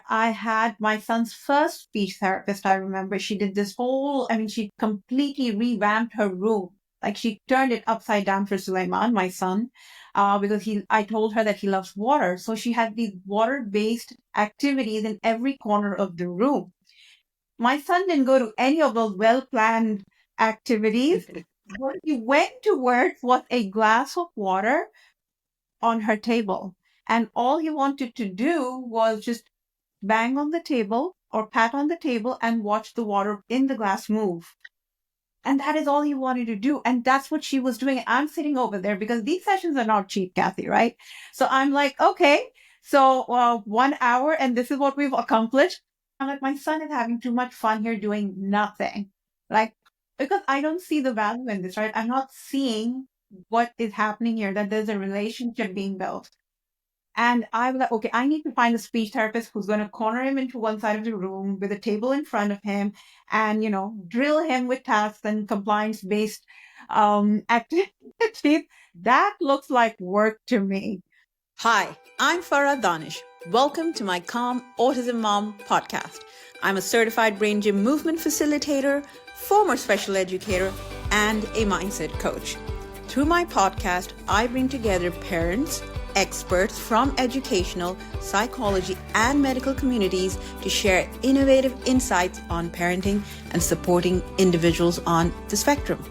I had my son's first speech therapist. I remember she did this whole, she completely revamped her room. Like she turned it upside down for Sulaiman, my son, because I told her that he loves water. So she had these water-based activities in every corner of the room. My son didn't go to any of those well-planned activities. What he went towards was a glass of water on her table. And all he wanted to do was just bang on the table or pat on the table and watch the water in the glass move. And that is all he wanted to do. And that's what she was doing. I'm sitting over there because these sessions are not cheap, Cathy, right? So I'm like, okay, so 1 hour and this is what we've accomplished. I'm like, my son is having too much fun here doing nothing. Like, because I don't see the value in this, right? I'm not seeing what is happening here, that there's a relationship being built. And I was like, okay, I need to find a speech therapist who's going to corner him into one side of the room with a table in front of him and, drill him with tasks and compliance based activities. That looks like work to me. Hi, I'm Farah Danish. Welcome to my Calm Autism Mom podcast. I'm a certified brain gym movement facilitator, former special educator, and a mindset coach. Through my podcast, I bring together parents, experts from educational, psychology, and medical communities to share innovative insights on parenting and supporting individuals on the spectrum.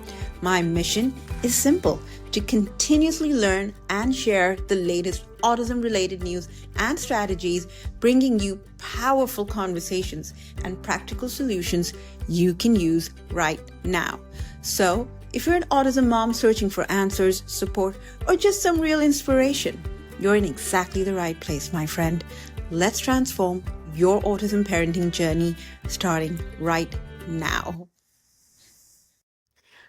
My mission is simple: to continuously learn and share the latest autism-related news and strategies, bringing you powerful conversations and practical solutions you can use right now. So, if you're an autism mom searching for answers, support, or just some real inspiration, you're in exactly the right place, my friend. Let's transform your autism parenting journey starting right now.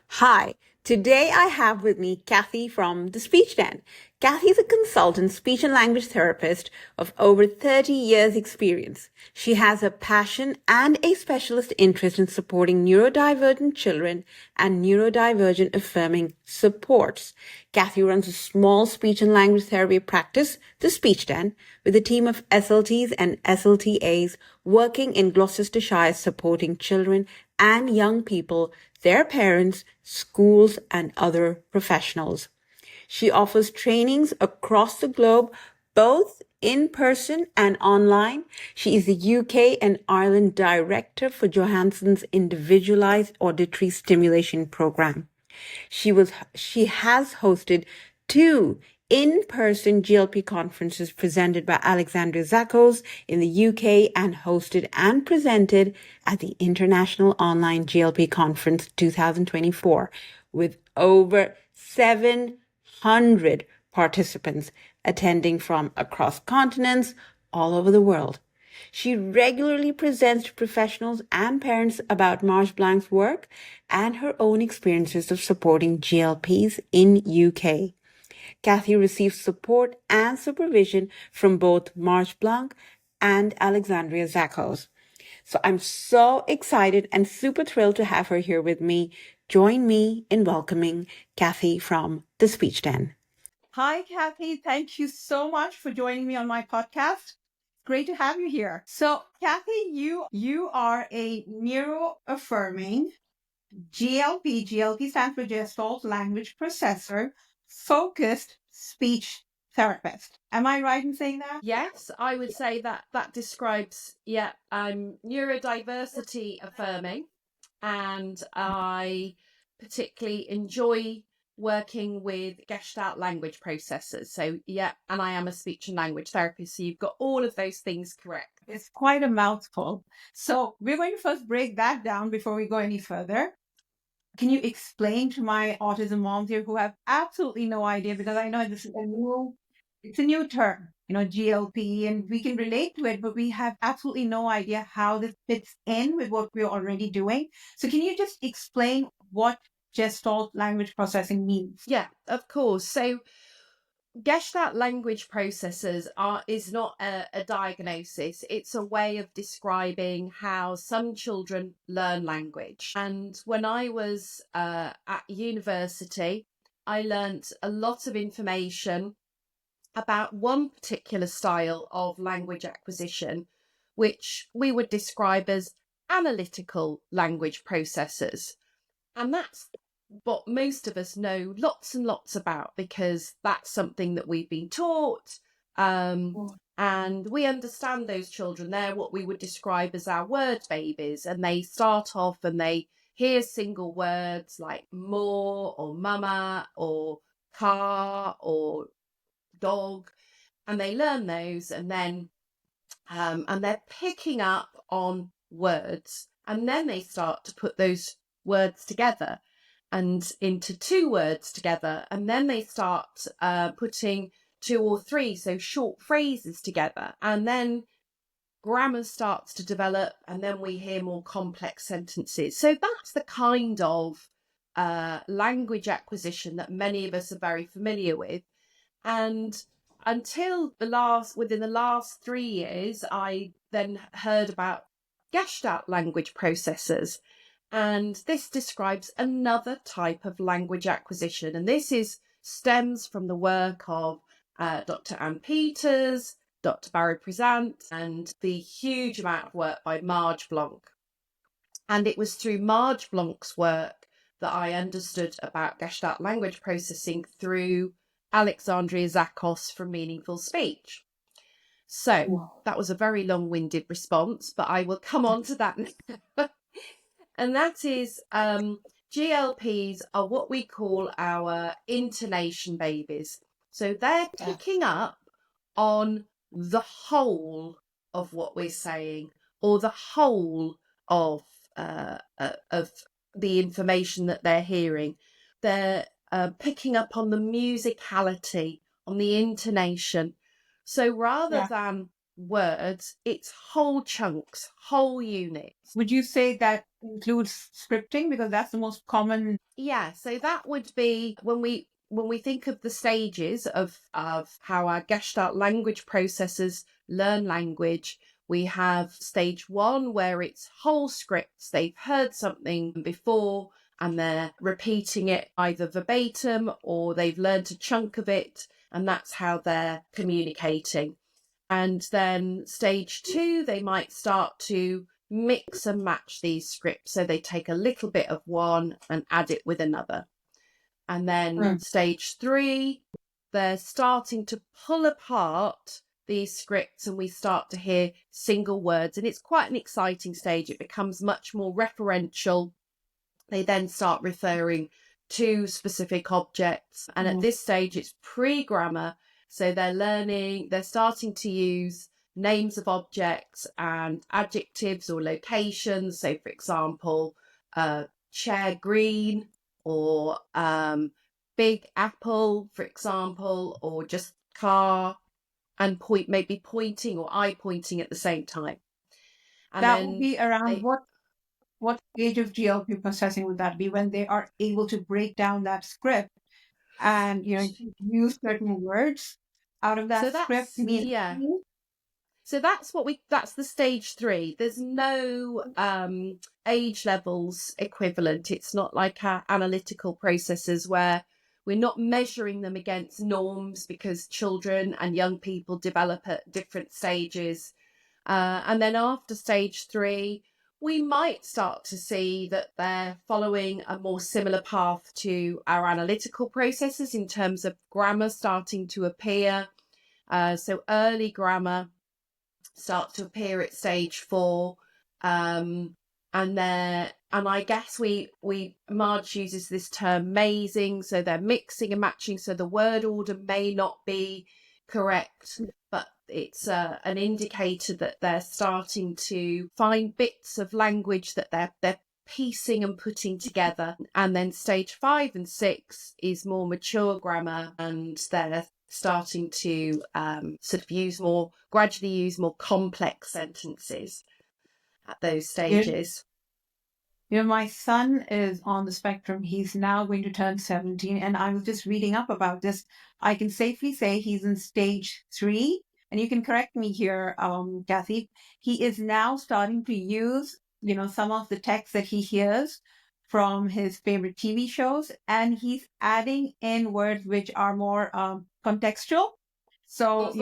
Hi, today I have with me Cathy from The Speech Den. Cathy is a consultant speech and language therapist of over 30 years experience. She has a passion and a specialist interest in supporting neurodivergent children and neurodivergent affirming supports. Cathy runs a small speech and language therapy practice, The Speech Den, with a team of SLTs and SLTAs working in Gloucestershire supporting children and young people, their parents, schools, and other professionals. She offers trainings across the globe, both in person and online. She is the UK and Ireland director for Johansson's Individualized Auditory Stimulation Program. She has hosted 2 in-person GLP conferences presented by Alexandria Zakos in the UK and hosted and presented at the International Online GLP Conference 2024 with over 700 participants attending from across continents all over the world. She regularly presents to professionals and parents about Marge Blank's work and her own experiences of supporting GLPs in UK. Cathy receives support and supervision from both Marge Blank and Alexandria Zakos. So I'm so excited and super thrilled to have her here with me. Join me in welcoming Cathy from The Speech Den. Hi, Cathy. Thank you so much for joining me on my podcast. Great to have you here. So, Cathy, you are a neuroaffirming GLP stands for Gestalt Language Processor, focused speech therapist. Am I right in saying that? Yes, I would say that describes, I'm neurodiversity affirming, and I particularly enjoy working with Gestalt language processors. So, and I am a speech and language therapist. So you've got all of those things correct. It's quite a mouthful. So we're going to first break that down before we go any further. Can you explain to my autism moms here who have absolutely no idea, because I know this is it's a new term, GLP, and we can relate to it, but we have absolutely no idea how this fits in with what we're already doing. So can you just explain what Gestalt language processing means? Yeah, of course. So Gestalt language processors is not a diagnosis. It's a way of describing how some children learn language. And when I was at university, I learnt a lot of information about one particular style of language acquisition, which we would describe as analytical language processors. And that's what most of us know lots and lots about, because that's something that we've been taught. And we understand those children. They're what we would describe as our word babies. And they start off and they hear single words like more or mama or car or dog. And they learn those, and then and they're picking up on words. And then they start to put those words together and into two words together. And then they start putting two or three, so short phrases together. And then grammar starts to develop, and then we hear more complex sentences. So that's the kind of language acquisition that many of us are very familiar with. And until within the last 3 years, I then heard about Gestalt language processors. And this describes another type of language acquisition. And this stems from the work of Dr. Anne Peters, Dr. Barry Prezant, and the huge amount of work by Marge Blanc. And it was through Marge Blanc's work that I understood about Gestalt language processing through Alexandria Zakos from Meaningful Speech. So that was a very long-winded response, but I will come on to that now. And that is GLPs are what we call our intonation babies. So they're picking up on the whole of what we're saying, or the whole of the information that they're hearing. They're picking up on the musicality, on the intonation. So rather than words, it's whole chunks, whole units. Would you say that includes scripting? Because that's the most common. Yeah, so that would be when we think of the stages of how our Gestalt language processors learn language. We have stage 1, where it's whole scripts. They've heard something before and they're repeating it either verbatim, or they've learned a chunk of it, and that's how they're communicating. And then stage 2, they might start to mix and match these scripts. So they take a little bit of one and add it with another. And then stage 3, they're starting to pull apart these scripts, and we start to hear single words. And it's quite an exciting stage. It becomes much more referential. They then start referring to specific objects. And at this stage, it's pre-grammar. So they're starting to use names of objects and adjectives or locations. So, for example, chair green, or big apple, for example, or just car, and maybe pointing or eye pointing at the same time. And that would be around what stage of GLP processing would that be, when they are able to break down that script and use certain words out of that script? So that's the stage 3. There's no age levels equivalent. It's not like our analytical processes, where we're not measuring them against norms, because children and young people develop at different stages. And then after stage 3, we might start to see that they're following a more similar path to our analytical processes in terms of grammar starting to appear. So early grammar starts to appear at stage 4. And I guess Marge uses this term mazing, so they're mixing and matching, so the word order may not be correct, but it's an indicator that they're starting to find bits of language that they're piecing and putting together. And then stage 5 and 6 is more mature grammar, and they're starting to gradually use more complex sentences at those stages. My son is on the spectrum. He's now going to turn 17, and I was just reading up about this. I can safely say he's in stage 3, and you can correct me here, Cathy. He is now starting to use, some of the text that he hears from his favorite TV shows, and he's adding in words which are more contextual. So,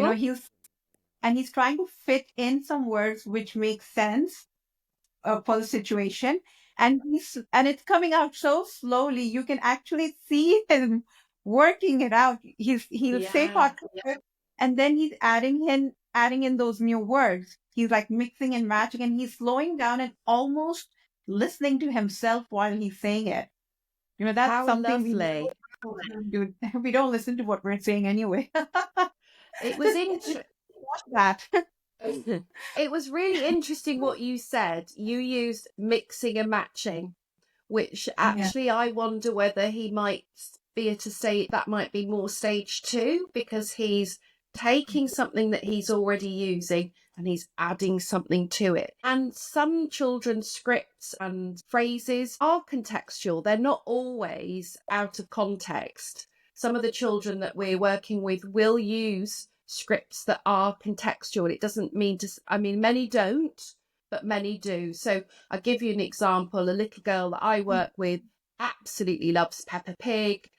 and he's trying to fit in some words which make sense for the situation, and it's coming out so slowly you can actually see him working it out. He'll say part of it, and then he's adding in those new words. He's like mixing and matching, and he's slowing down and almost listening to himself while he's saying it. That's How something lovely. do. We don't listen to what we're saying anyway. It was interesting. That. It was really interesting what you said. You used mixing and matching, which actually I wonder whether he might be able to say that might be more stage 2, because he's taking something that he's already using and he's adding something to it. And some children's scripts and phrases are contextual. They're not always out of context. Some of the children that we're working with will use scripts that are contextual. It doesn't mean many don't, but many do. So I'll give you an example. A little girl that I work with absolutely loves Peppa Pig,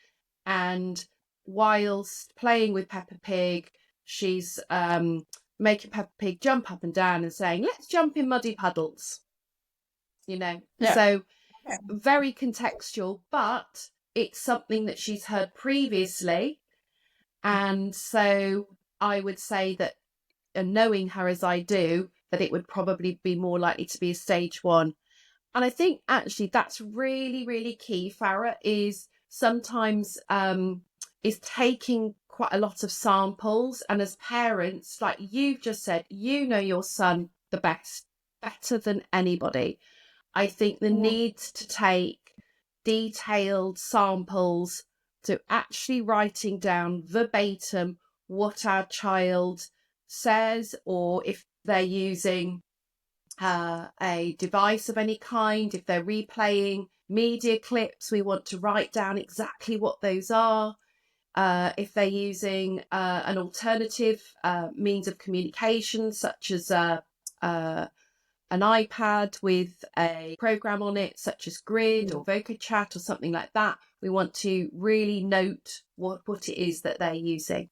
and whilst playing with Peppa Pig, she's making Peppa Pig jump up and down and saying, "Let's jump in muddy puddles." So very contextual, but it's something that she's heard previously. And so I would say that, and knowing her as I do, that it would probably be more likely to be a stage 1. And I think actually that's really, really key, Farah, is sometimes is taking quite a lot of samples. And as parents, like you've just said, your son the best, better than anybody. I think the need to take detailed samples, to actually writing down verbatim what our child says, or if they're using a device of any kind, if they're replaying media clips, we want to write down exactly what those are. If they're using an alternative means of communication, such as an iPad with a program on it, such as Grid or VocaChat or something like that, we want to really note what it is that they're using.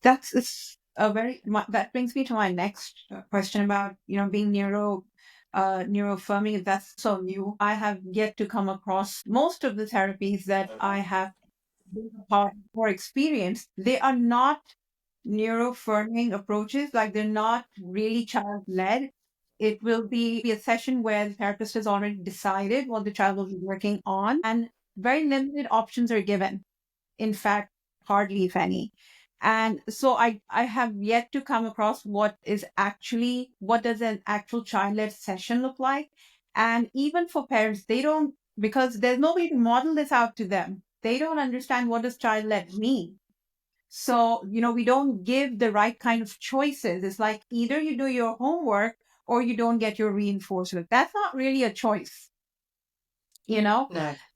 That brings me to my next question about being neuroaffirming. That's so new. I have yet to come across most of the therapies that I have been a part or experienced. They are not neuroaffirming approaches. Like, they're not really child-led. It will be a session where the therapist has already decided what the child will be working on, and very limited options are given. In fact, hardly if any. And so I have yet to come across what does an actual child-led session look like. And even for parents, they don't, because there's nobody to model this out to them. They don't understand what does child-led mean. So, we don't give the right kind of choices. It's like either you do your homework or you don't get your reinforcement. That's not really a choice. No.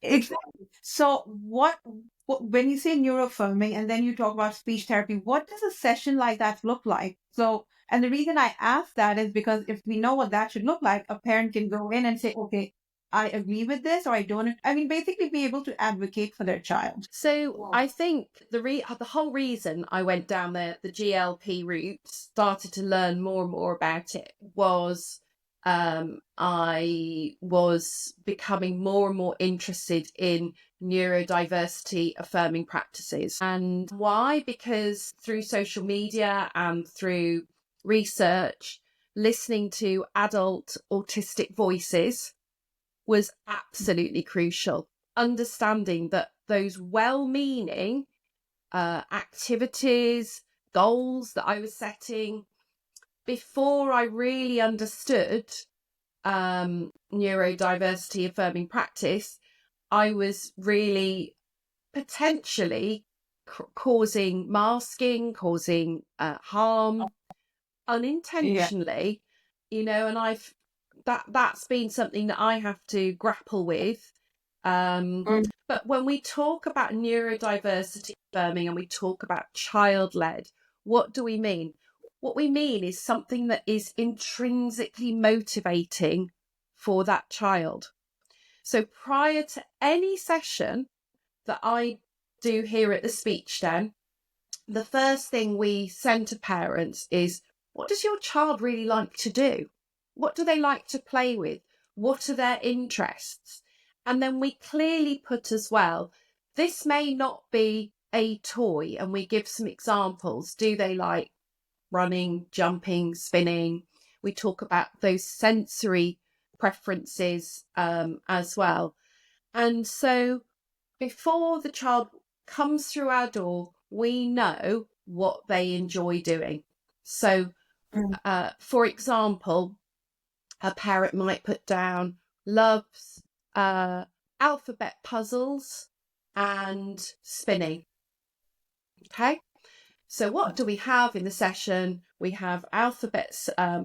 Exactly. So what when you say neuroaffirming and then you talk about speech therapy, what does a session like that look like? So, and the reason I ask that is because if we know what that should look like, a parent can go in and say, okay, I agree with this, or I don't. Basically be able to advocate for their child. So I think the whole reason I went down the GLP route, started to learn more and more about it, was I was becoming more and more interested in neurodiversity affirming practices. And why? Because through social media and through research, listening to adult autistic voices was absolutely crucial. Understanding that those well-meaning activities, goals that I was setting, before I really understood neurodiversity affirming practice, I was really potentially causing masking, causing harm unintentionally, and that's been something that I have to grapple with. But when we talk about neurodiversity affirming and we talk about child-led, what do we mean? What we mean is something that is intrinsically motivating for that child. So prior to any session that I do here at the Speech Den, the first thing we send to parents is, what does your child really like to do? What do they like to play with? What are their interests? And then we clearly put as well, this may not be a toy, and we give some examples. Do they like running, jumping, spinning? We talk about those sensory preferences as well. And so before the child comes through our door, we know what they enjoy doing. So, for example, a parent might put down loves alphabet puzzles and spinning. Okay. So what do we have in the session? We have alphabet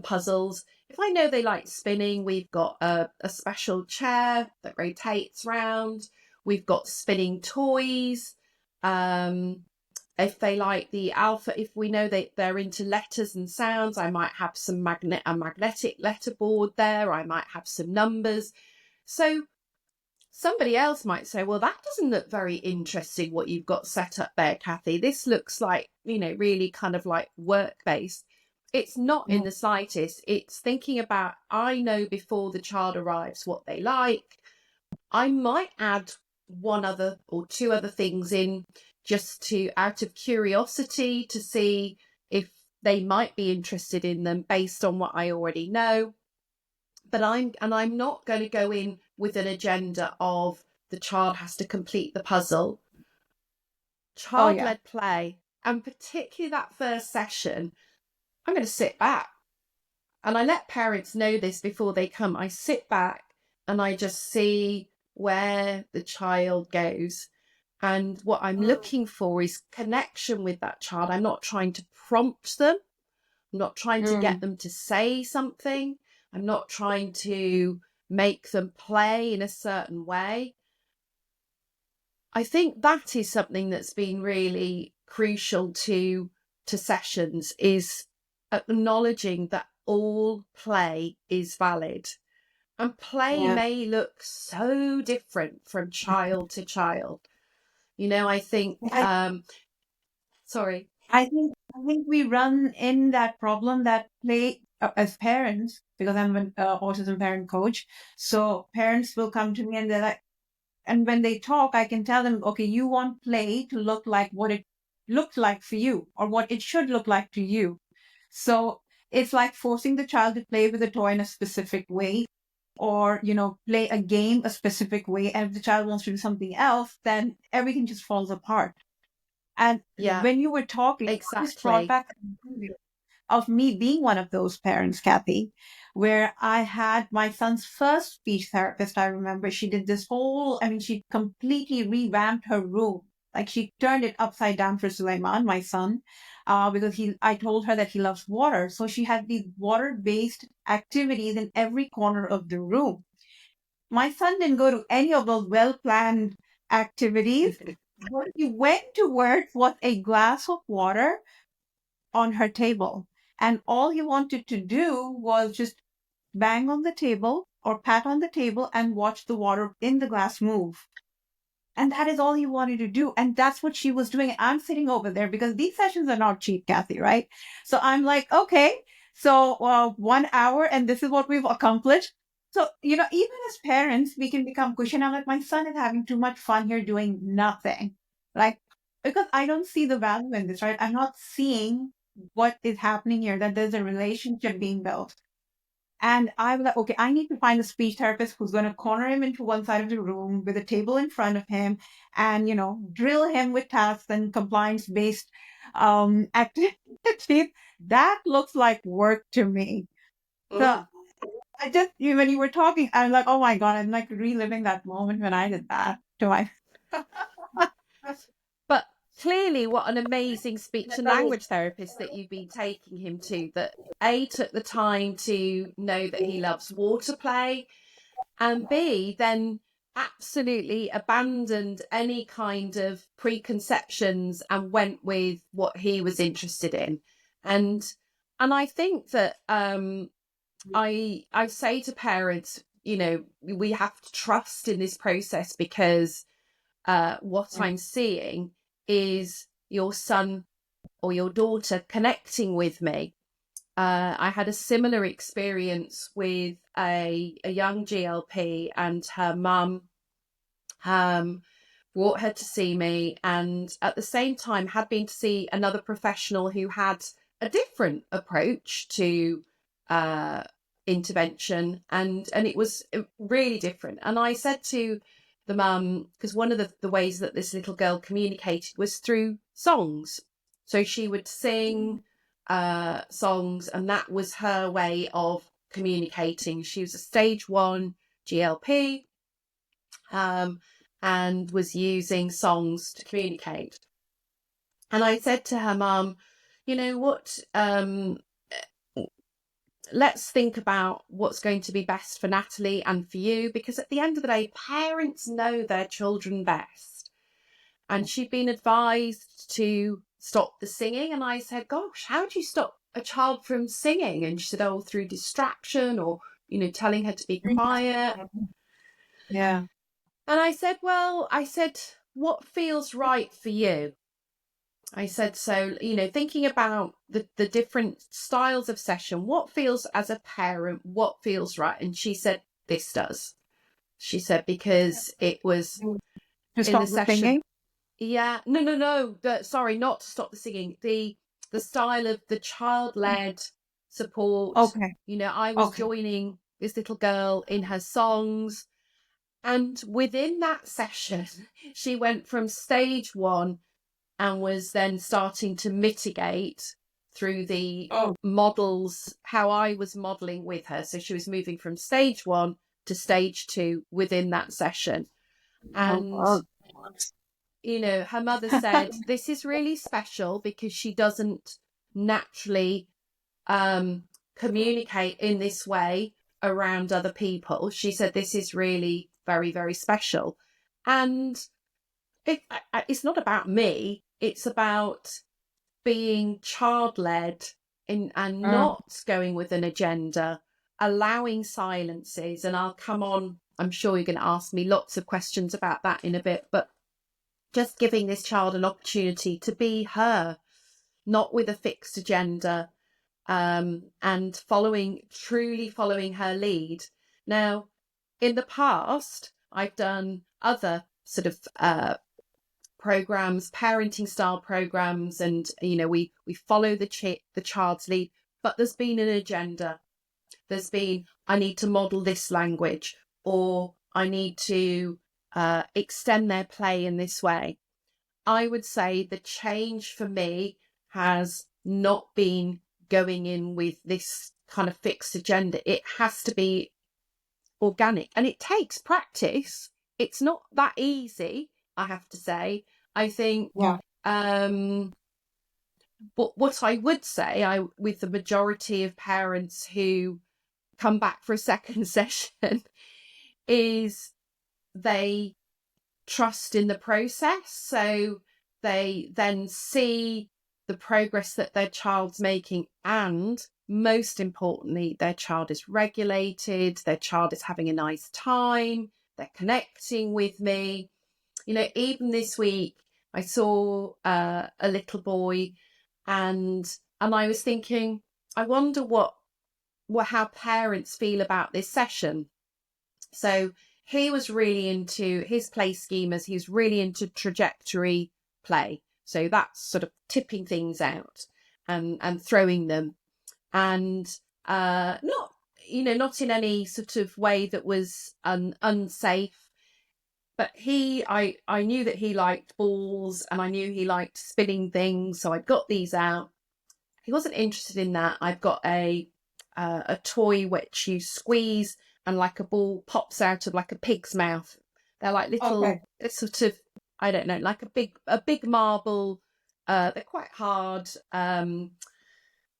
puzzles. If I know they like spinning, we've got a special chair that rotates round. We've got spinning toys. If they like the if we know they're into letters and sounds, I might have a magnetic letterboard there. I might have some numbers. So somebody else might say, well, that doesn't look very interesting, what you've got set up there, Cathy. This looks like, really kind of like work-based. It's not in the slightest. It's thinking about, I know before the child arrives what they like. I might add one other or two other things in just out of curiosity, to see if they might be interested in them based on what I already know. But I'm not going to go in with an agenda of the child has to complete the puzzle. Child-led play, and particularly that first session, I'm going to sit back, and I let parents know this before they come. I sit back and I just see where the child goes. And what I'm looking for is connection with that child. I'm not trying to prompt them. I'm not trying to get them to say something. I'm not trying to make them play in a certain way. I think that is something that's been really crucial to sessions, is acknowledging that all play is valid. And play may look so different from child to child. I think, sorry. I think we run in that problem that play as parents, because I'm an autism parent coach. So parents will come to me and they're like, and when they talk, I can tell them, okay, you want play to look like what it looked like for you, or what it should look like to you. So it's like forcing the child to play with a toy in a specific way, or, play a game a specific way. And if the child wants to do something else, then everything just falls apart. And when you were talking, this brought Exactly. back a memory of me being one of those parents, Cathy, where I had my son's first speech therapist. I remember she did this she completely revamped her room. Like, she turned it upside down for Sulaiman, my son, because I told her that he loves water. So she had these water-based activities in every corner of the room. My son didn't go to any of those well-planned activities. What he went towards was a glass of water on her table. And all he wanted to do was just bang on the table or pat on the table and watch the water in the glass move. And that is all he wanted to do. And that's what she was doing. I'm sitting over there because these sessions are not cheap, Cathy, right? So I'm like, okay, so 1 hour and this is what we've accomplished. So, even as parents, we can become cushion. I'm like, my son is having too much fun here doing nothing. Like, because I don't see the value in this, right? I'm not seeing what is happening here, that there's a relationship being built. And I was like, okay, I need to find a speech therapist who's going to corner him into one side of the room with a table in front of him and, drill him with tasks and compliance based activities. That looks like work to me. So I just, when you were talking, I'm like, oh my God, I'm like reliving that moment when I did that to my. But clearly, what an amazing speech and language therapist that you've been taking him to, that A, took the time to know that he loves water play, and B, then absolutely abandoned any kind of preconceptions and went with what he was interested in. And I think that I say to parents, we have to trust in this process, because what I'm seeing is your son or your daughter connecting with me. I had a similar experience with a young GLP, and her mum brought her to see me, and at the same time had been to see another professional who had a different approach to intervention, and it was really different. And I said to the mum, because one of the ways that this little girl communicated was through songs, so she would sing songs, and that was her way of communicating. She was a stage 1 GLP, and was using songs to communicate. And I said to her mum, you know what, let's think about what's going to be best for Natalie and for you, because at the end of the day, parents know their children best. And she'd been advised to stop the singing. And I said, gosh, how do you stop a child from singing? And she said, oh, through distraction, or, you know, telling her to be quiet. Yeah. And I said, what feels right for you? I said, so, you know, thinking about the different styles of session, what feels, as a parent, what feels right? And she said, this does. She said, because it was To in stop the the session. singing? Yeah, no. Sorry, not to stop the singing. The style of the child-led support. Okay. You know, I was joining this little girl in her songs. And within that session, she went from stage 1 and was then starting to mitigate through the models, how I was modeling with her. So she was moving from stage 1 to stage 2 within that session. And, you know, her mother said, this is really special because she doesn't naturally communicate in this way around other people. She said, this is really very, very special. And it's not about me. It's about being child-led and not going with an agenda, allowing silences. And I'll come on, I'm sure you're going to ask me lots of questions about that in a bit, but just giving this child an opportunity to be her, not with a fixed agenda, and truly following her lead. Now, in the past, I've done other sort of programs, parenting style programs, and you know, we follow the child's lead, but there's been an agenda. There's been, I need to model this language, or I need to extend their play in this way. I would say the change for me has not been going in with this kind of fixed agenda. It has to be organic, and it takes practice. It's not that easy, I have to say. I think, but what I would say, with the majority of parents who come back for a second session, is they trust in the process. So they then see the progress that their child's making, and most importantly, their child is regulated, their child is having a nice time, they're connecting with me. You know, even this week, I saw a little boy, and I was thinking, I wonder how parents feel about this session. So he was really into his play schemas. He was really into trajectory play. So that's sort of tipping things out and throwing them, and not in any sort of way that was unsafe. But I knew that he liked balls, and I knew he liked spinning things, so I got these out. He wasn't interested in that. I've got a toy which you squeeze, and like a ball pops out of like a pig's mouth. They're like little, it's sort of, I don't know, like a big marble. They're quite hard,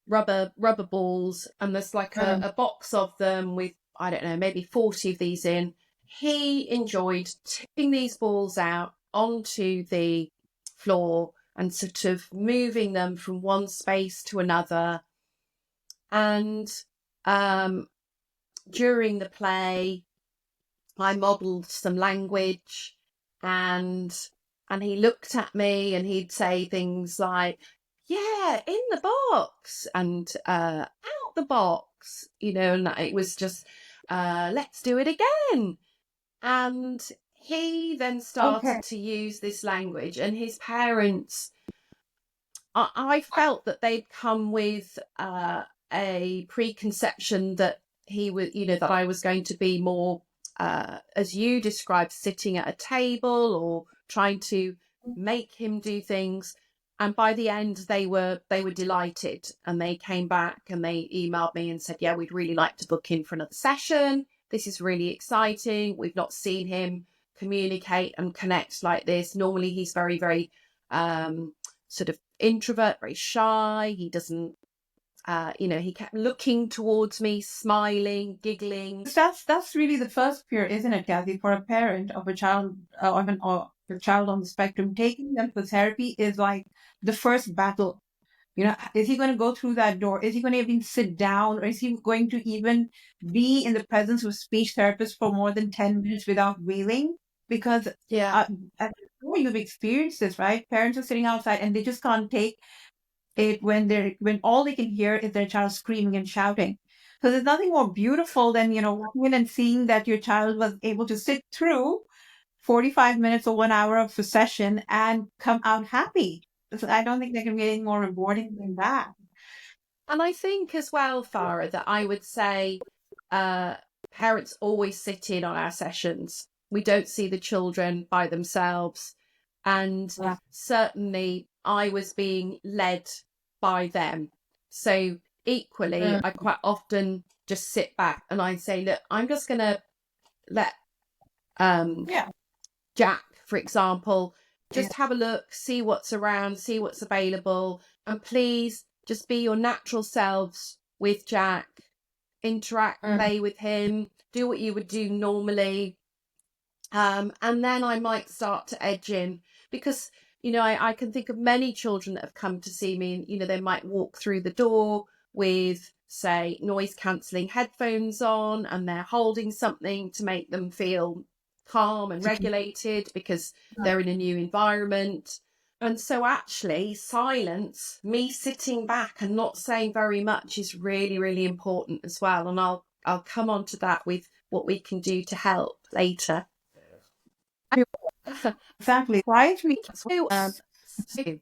rubber balls, and there's like a box of them with, I don't know, maybe 40 of these in. He enjoyed tipping these balls out onto the floor and sort of moving them from one space to another. And during the play, I modelled some language, and he looked at me and he'd say things like, yeah, in the box and out the box, and it was just, let's do it again. And he then Okay. started to use this language, and his parents, I felt that they'd come with a preconception that he would, that I was going to be more, as you described, sitting at a table or trying to make him do things. And by the end, they were delighted, and they came back and they emailed me and said, "Yeah, we'd really like to book in for another session. This is really exciting. We've not seen him communicate and connect like this. Normally, he's very, very sort of introvert, very shy. He doesn't, he kept looking towards me, smiling, giggling." That's really the first fear, isn't it, Kathy, for a parent of a child or a child on the spectrum? Taking them for therapy is like the first battle. Is he going to go through that door? Is he going to even sit down, or is he going to even be in the presence of a speech therapist for more than 10 minutes without wailing? Because Yeah. I'm sure you've experienced this, right? Parents are sitting outside and they just can't take it when all they can hear is their child screaming and shouting. So there's nothing more beautiful than, walking in and seeing that your child was able to sit through 45 minutes or 1 hour of a session and come out happy. So I don't think there can be anything more rewarding than that. And I think as well, Farah, that I would say uh, parents always sit in on our sessions. We don't see the children by themselves. And Yeah. certainly I was being led by them. So equally, Mm. I quite often just sit back and I say, look, I'm just going to let Yeah. Jack, for example, Yeah. just have a look, see what's around, see what's available, and please just be your natural selves with Jack. Interact, Mm. play with him, do what you would do normally. And then I might start to edge in because, I can think of many children that have come to see me and, they might walk through the door with, say, noise cancelling headphones on, and they're holding something to make them feel calm and regulated because they're in a new environment. And so actually silence, me sitting back and not saying very much, is really, really important as well. And I'll come on to that with what we can do to help later. Exactly. Quietly. So,